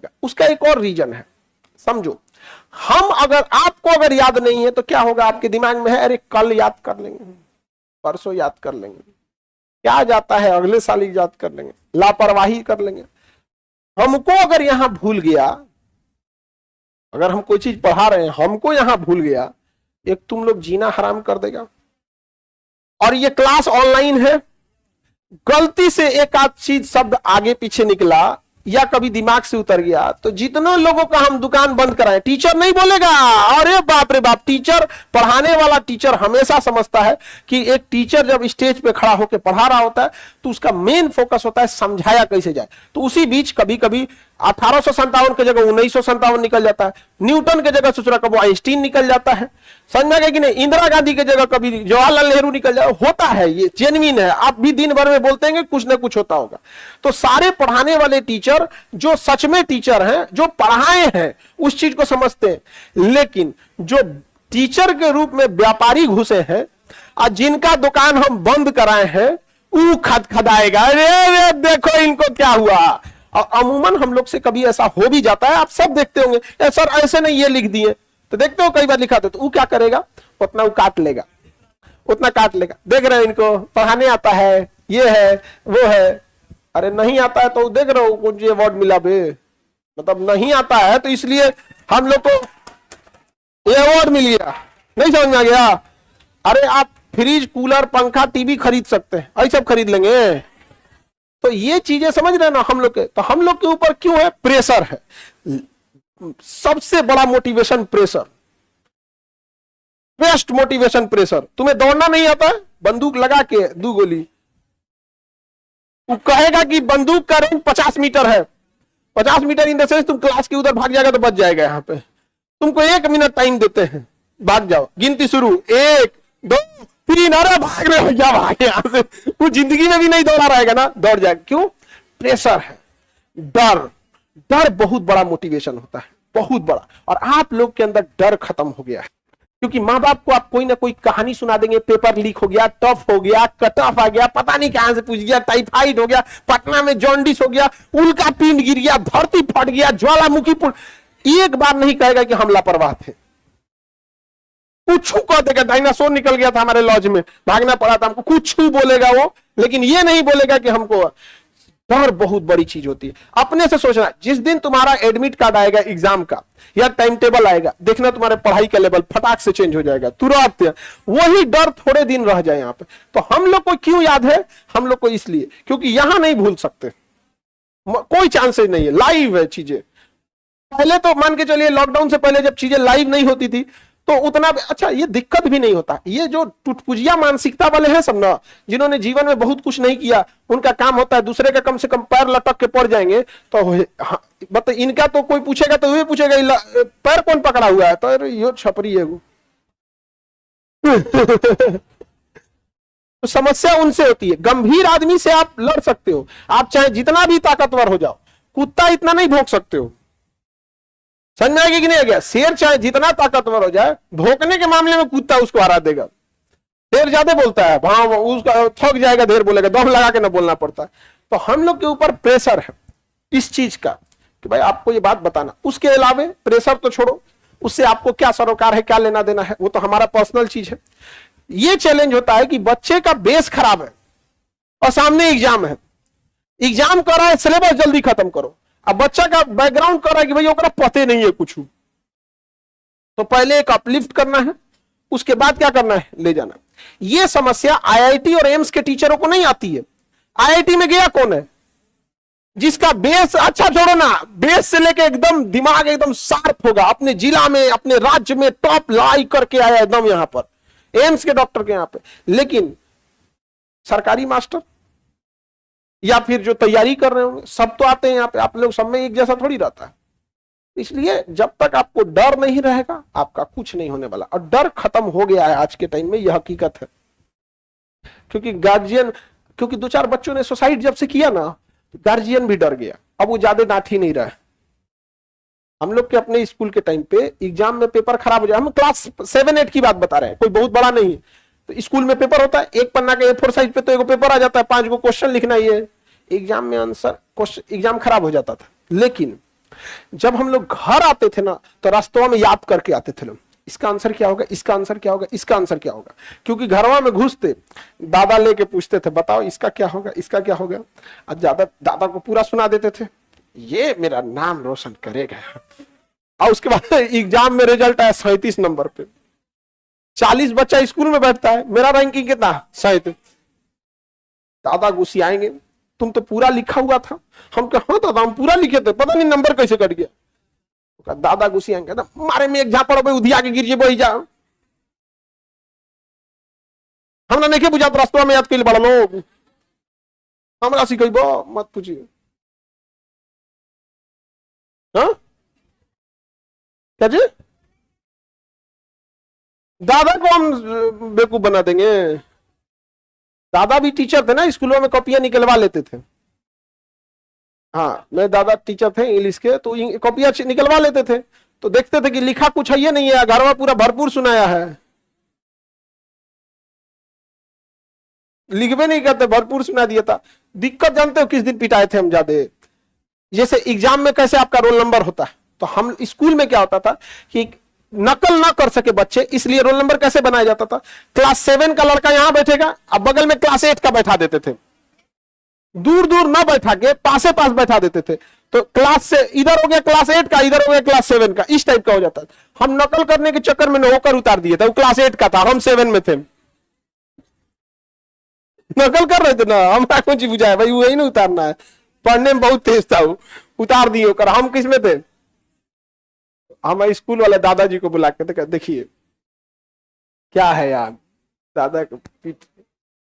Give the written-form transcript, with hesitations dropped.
जाएगा। उसका एक और रीजन है, समझो, आपको अगर याद नहीं है तो क्या होगा, आपके दिमाग में है अरे कल याद कर लेंगे, परसों याद कर लेंगे, क्या जाता है अगले साल याद कर लेंगे, लापरवाही कर लेंगे। हमको अगर यहां भूल गया, अगर हम कोई चीज पढ़ा रहे हैं हमको यहां भूल गया, एक तुम लोग जीना हराम कर देगा। और ये क्लास ऑनलाइन है, गलती से एक आध चीज शब्द आगे पीछे निकला या कभी दिमाग से उतर गया तो जितने लोगों का हम दुकान बंद कराएं, टीचर नहीं बोलेगा। अरे बाप रे बाप, टीचर, पढ़ाने वाला टीचर हमेशा समझता है कि एक टीचर जब स्टेज पे खड़ा होकर पढ़ा रहा होता है तो उसका मेन फोकस होता है समझाया कैसे जाए। तो उसी बीच कभी कभी 1857 की जगह 1957 निकल जाता है, न्यूटन की जगह सोच रहा कभी आइंस्टीन निकल जाता है, समझा गया कि नहीं, इंदिरा गांधी की जगह कभी जवाहरलाल नेहरू निकल जाए, होता है, ये जेन्युइन है। आप भी दिन भर में बोलते हैं कुछ ना कुछ होता होगा। तो सारे पढ़ाने वाले टीचर जो सच में टीचर हैं, जो पढ़ाए हैं, उस चीज को समझते हैं। लेकिन जो टीचर के रूप में व्यापारी घुसे हैं और जिनका दुकान हम बंद कराए हैं, वो खदखदाएगा, अरे देखो इनको क्या हुआ। और अमूमन हम लोग से कभी ऐसा हो भी जाता है, आप सब देखते होंगे, सर ऐसे नहीं ये लिख दिए, तो देखते हो कई बार लिखा तो वो क्या करेगा, उतना वो काट लेगा, उतना काट लेगा। देख रहे हैं इनको पढ़ाने आता है, ये है वो है। अरे नहीं आता है तो देख रहे हो कुछ ये अवार्ड मिला बे, मतलब नहीं आता है तो इसलिए हम लोग को ये अवार्ड मिल गया, नहीं समझ में आ गया। अरे आप फ्रिज, कूलर, पंखा, टीवी खरीद सकते हैं, ऐसे सब खरीद लेंगे। तो ये चीजें समझ रहे हैं ना हम लोग के, तो हम लोग के ऊपर क्यों है, प्रेशर है, सबसे बड़ा motivation pressure, best motivation pressure. तुम्हें दौड़ना नहीं आता है, बंदूक लगा के 2 गोली, वो कहेगा कि बंदूक का रेंज 50 मीटर है, 50 मीटर इन द सेंस तुम क्लास के उधर भाग जाएगा तो बच जाएगा। यहाँ पे तुमको 1 मिनट टाइम देते हैं, भाग जाओ, गिनती शुरू, 1 2 3, अरे भाग रहे हो क्या, भाग यहाँ से। वो जिंदगी में भी नहीं दौड़ा रहेगा ना, दौड़ जाएगा। क्यों, प्रेशर है, डर। डर बहुत बड़ा मोटिवेशन होता है, बहुत बड़ा। और आप लोग के अंदर डर खत्म हो गया है, क्योंकि माँ बाप को आप कोई ना कोई कहानी सुना देंगे, पेपर लीक हो गया, टफ हो गया, कट ऑफ आ गया, पता नहीं कहां से पूछ गया, टाइफाइड हो गया, पटना में जॉन्डिस हो गया, उल्का पिंड गिर गया, धरती फट गया, ज्वालामुखी पुल। एक बार नहीं कहेगा कि हम लापरवाह थे, कुछ कह देगा, डायनासोर निकल गया था हमारे लॉज में, भागना पड़ा था हमको, कुछ बोलेगा वो, लेकिन ये नहीं बोलेगा कि हमको। डर बहुत बड़ी चीज होती है। अपने से सोचना, जिस दिन तुम्हारा एडमिट कार्ड आएगा एग्जाम का या टाइम टेबल आएगा, देखना तुम्हारे पढ़ाई का लेवल फटाक से चेंज हो जाएगा तुरंत। वही डर थोड़े दिन रह जाए यहाँ पे। तो हम लोग को क्यों याद है, हम लोग को इसलिए क्योंकि यहां नहीं भूल सकते, कोई चांसेस नहीं है, लाइव है चीजें। पहले तो मान के चलिए लॉकडाउन से पहले जब चीजें लाइव नहीं होती थी तो उतना अच्छा ये दिक्कत भी नहीं होता। ये जो टुटपुजिया मानसिकता वाले हैं सब ना, जिन्होंने जीवन में बहुत कुछ नहीं किया, उनका काम होता है दूसरे का कम से कम पैर लटक के पड़ जाएंगे तो मतलब इनका तो कोई पूछेगा तो ये पूछेगा पैर कौन पकड़ा हुआ है, तो ये छपरी है वो। तो समस्या उनसे होती है। गंभीर आदमी से आप लड़ सकते हो, आप चाहे जितना भी ताकतवर हो जाओ, कुत्ता इतना नहीं भौंक सकते हो। समझ में आएगी कि नहीं आ गया। शेर चाहे जितना ताकतवर हो जाए, भौंकने के मामले में कुत्ता उसको हरा देगा। शेर ज्यादा बोलता है, हाँ उसका थक जाएगा, देर बोलेगा, दम लगा के ना बोलना पड़ता है। तो हम लोग के ऊपर प्रेशर है इस चीज का कि भाई आपको ये बात बताना। उसके अलावा प्रेशर तो छोड़ो, उससे आपको क्या सरोकार है, क्या लेना देना है, वो तो हमारा पर्सनल चीज है। ये चैलेंज होता है कि बच्चे का बेस खराब है और सामने एग्जाम है, एग्जाम कर रहा है, सिलेबस जल्दी खत्म करो। अब बच्चा का बैकग्राउंड कर रहा है कि भाई ओकरा पते नहीं है कुछ, तो पहले एक अपलिफ्ट करना है, उसके बाद क्या करना है, ले जाना। ये समस्या आईआईटी और एम्स के टीचरों को नहीं आती है। आईआईटी में गया कौन है, जिसका बेस अच्छा, छोड़ो ना, बेस से लेके एकदम दिमाग एकदम शार्प होगा, अपने जिला में अपने राज्य में टॉप लाई करके आया एकदम यहां पर, एम्स के डॉक्टर के यहां पे। लेकिन सरकारी मास्टर या फिर जो तैयारी कर रहे होंगे, सब तो आते हैं यहाँ पे, आप लोग सब में एक जैसा थोड़ी रहता है। इसलिए जब तक आपको डर नहीं रहेगा आपका कुछ नहीं होने वाला। और डर खत्म हो गया है आज के टाइम में, यह हकीकत है। क्योंकि गार्जियन, क्योंकि 2-4 बच्चों ने सुसाइड जब से किया ना, गार्जियन भी डर गया, अब वो ज्यादा डांट ही नहीं रहा है। हम लोग के अपने स्कूल के टाइम पे एग्जाम में पेपर खराब हो जाए, हम क्लास 7-8 की बात बता रहे हैं, कोई बहुत बड़ा नहीं है। तो स्कूल में पेपर होता है, एक पन्ना के A4 साइज पे तो एक पेपर आ जाता है, 5 गो क्वेश्चन लिखना ही है। एग्जाम में आंसर, एग्जाम खराब हो जाता था। लेकिन जब हम लोग घर आते थे ना तो रास्तों में याद करके आते थे लोग, इसका आंसर क्या होगा, इसका आंसर क्या होगा, इसका आंसर क्या होगा, क्योंकि घरवा में घुसते दादा लेके पूछते थे बताओ इसका क्या होगा, इसका क्या होगा, और ज्यादा दादा को पूरा सुना देते थे, ये मेरा नाम रोशन करेगा। और उसके बाद एग्जाम में रिजल्ट आया 37 नंबर पे, 40 बच्चा स्कूल में बैठता है, मेरा रैंकिंग कितना 37। दादा गुस्सी आएंगे, तुम तो पूरा लिखा हुआ था। हम कहा हाँ दादा हम पूरा लिखे थे, पता नहीं नंबर कैसे कट गया। दादा गुस्सी आएंगे, मारे में एक झापड़ भाई उधिया के गिर जे जा, हमरा नहीं बुझात रास्ता में याद कर बड़ा लोग, हमरा सिखेबो मत पूछिए। हाँ क्या जी, दादा को हम बेवकूफ बना देंगे। दादा भी टीचर थे ना, स्कूलों में कॉपियां निकलवा लेते थे। हाँ मेरे दादा टीचर थे इंग्लिश के, तो कॉपियां निकलवा लेते थे, तो देखते थे कि लिखा कुछ है ये नहीं है, घर में पूरा भरपूर सुनाया है, लिखवे नहीं करते, भरपूर सुना दिया था। दिक्कत जानते हो किस दिन पिटाए थे हम ज्यादा, जैसे एग्जाम में कैसे आपका रोल नंबर होता है, तो हम स्कूल में क्या होता था कि नकल ना कर सके बच्चे, इसलिए रोल नंबर कैसे बनाया जाता था, क्लास 7 का लड़का यहां बैठेगा, अब बगल में क्लास 8 का बैठा देते थे, दूर दूर ना बैठा के पासे पास बैठा देते थे, तो क्लास से इधर हो गया क्लास 8 का, इधर हो गया क्लास 7 का, इस टाइप का हो जाता था। हम नकल करने के चक्कर में होकर उतार दिए थे, वो क्लास 8 का था, हम 7 में थे, नकल कर रहे थे ना, हमारा कुछ बुझाया भाई वही ना उतारना है, पढ़ने में बहुत तेज था वो, उतार दिए होकर। हम किस में थे, हम स्कूल वाले दादाजी को बुला के देखिए क्या है यार, दादा को